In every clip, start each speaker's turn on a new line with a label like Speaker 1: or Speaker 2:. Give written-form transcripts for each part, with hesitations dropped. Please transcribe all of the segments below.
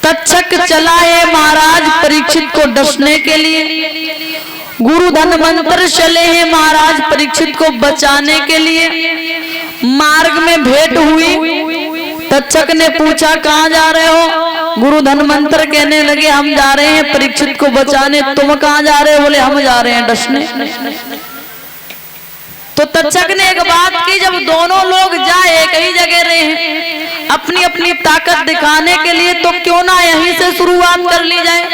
Speaker 1: तक्षक चला है महाराज परीक्षित को डसने के लिए। गुरु धन्वंतर चले हैं महाराज परीक्षित को बचाने के लिए। मार्ग में भेंट हुई। तक्षक ने पूछा कहाँ जा रहे हो? गुरु धन्वंतर कहने लगे हम जा रहे हैं परीक्षित को बचाने। तुम कहाँ जा रहे हो? बोले हम जा रहे हैं डसने। तो तक्षक ने एक बात की, जब दोनों लोग जाए एक ही जगह रहे अपनी अपनी ताकत दिखाने के लिए, तो क्यों ना यहीं से शुरुआत कर ली जाए।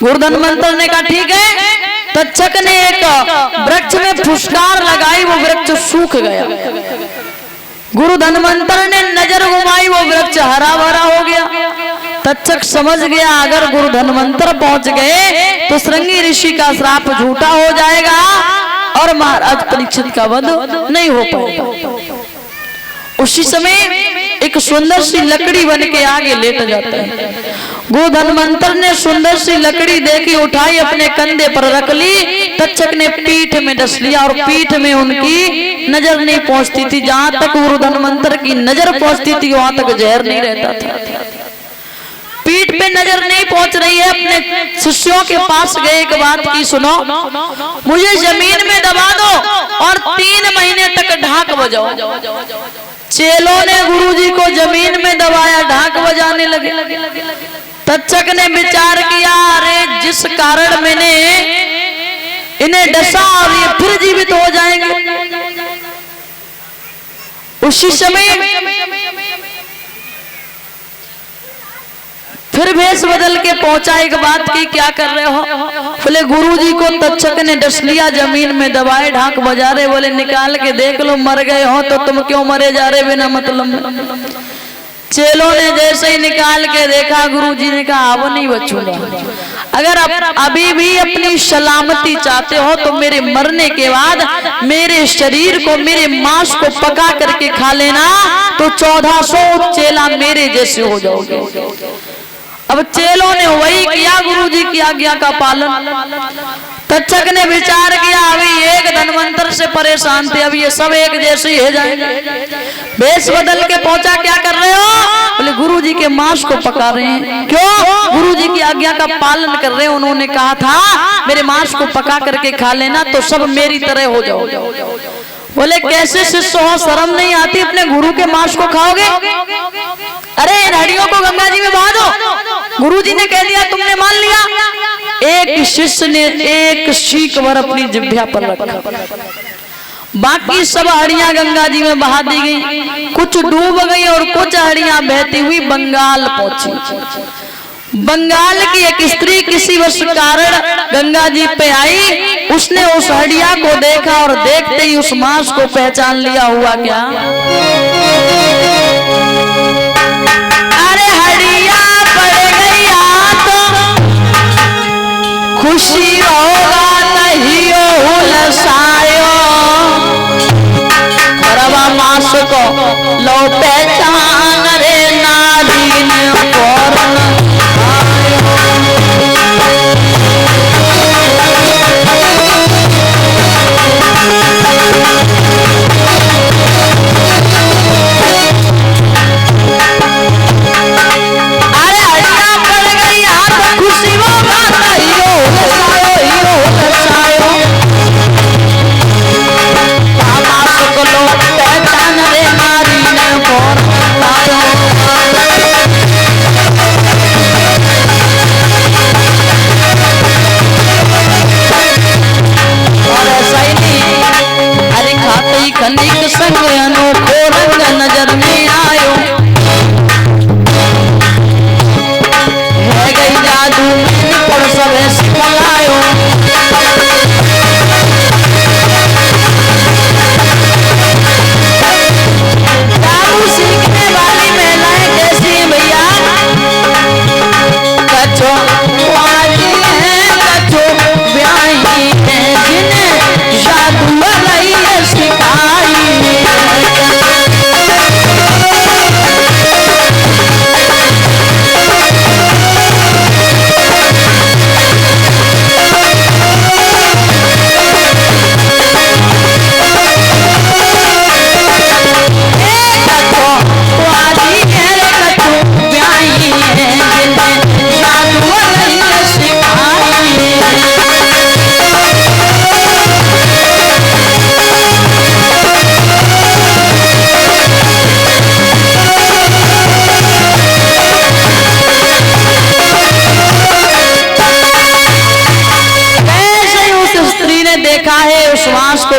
Speaker 1: गुरु धन्वंतर ने कहा ठीक है। तक्षक ने एक वृक्ष में फुसकार लगाई, वो वृक्ष सूख गया। गुरु धन्वंतर ने नजर घुमाई, वो वृक्ष हरा भरा हो गया। तक्षक समझ गया अगर गुरु धन्वंतर पहुंच गए तो श्रृंगी ऋषि का श्राप झूठा हो जाएगा और महाराज परीक्षित का वध नहीं हो पाएगा। उसी समय एक सुंदर सी लकड़ी बन के आगे लेट जाता है। गुरु धन्वंतर ने सुंदर सी लकड़ी देखी, उठाई, अपने कंधे पर रख ली। तक्षक ने पीठ में डस लिया और पीठ में उनकी नजर नहीं पहुंचती थी। जहां तक गुरु धन्वंतर की नजर पहुंचती थी वहां तक जहर नहीं रहता था। पीठ पे नजर नहीं पहुंच रही है। अपने शिष्यों के पास गए, एक बात की सुनो, मुझे जमीन में दबा दो और 3 महीने तक ढाक बजाओ। चेलों ने गुरुजी को जमीन में दबाया, ढाक बजाने लगे। तक्षक ने विचार किया अरे जिस कारण मैंने इन्हें डसा और ये फिर जीवित हो जाएंगे। उसी समय फिर भेष बदल के पहुंचा, एक बात की क्या कर रहे हो? बोले गुरुजी को तक्षक ने डस लिया, जमीन में दबाए, ढाक बजा रहे। बोले निकाल के देख लो, मर गए हो तो तुम क्यों मरे जा रहे बिना मतलब। चेलों ने जैसे ही निकाल के देखा, गुरुजी ने कहा अब नहीं बचूंगा। अगर आप अभी भी अपनी सलामती चाहते हो तो मेरे मरने के बाद मेरे शरीर को, मेरे मांस को पका करके खा लेना, तो 1400 चेला मेरे जैसे हो जाओगे। अब चेलों ने वही किया, गुरुजी की आज्ञा का पालन। तक्षक ने विचार किया अभी एक धन्वंतर से परेशान थे, अब ये सब एक जैसे ही जाएंगे। भेष बदल के पहुंचा, क्या कर रहे हो? बोले गुरुजी के मांस को पका रहे हैं। क्यों? गुरुजी की आज्ञा का पालन कर रहे हैं। उन्होंने कहा था मेरे मांस को पका करके खा लेना तो सब मेरी तरह हो जाओ। बोले कैसे शिष्य हो, शर्म नहीं आती, अपने गुरु के मांस को खाओगे? अरे इन हड्डियों को गंगा जी में बहा दो। गुरुजी ने कह दिया, तुमने मान लिया। एक शिष्य ने एक सीख भर अपनी जिह्वा पर रखा, बाकी सब हड्डियां गंगा जी में बहा दी गई। कुछ डूब गई और कुछ हड्डियां बहती हुई बंगाल पहुंची। बंगाल की एक स्त्री किसी वश कारण गंगा जी पे आई। उसने उस हड्डिया को देखा और देखते ही उस मांस को पहचान लिया। हुआ क्या? अरे हड्डिया पड़ गई तो खुशी होगा नहीं हुलसायो, रवा मांस को लो पहचान रे नादीन फौरन।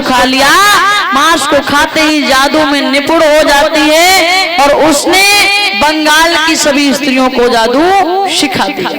Speaker 1: खा लिया। मांस को खाते ही जादू में निपुण हो जाती है और उसने बंगाल की सभी स्त्रियों को जादू सिखा दिया।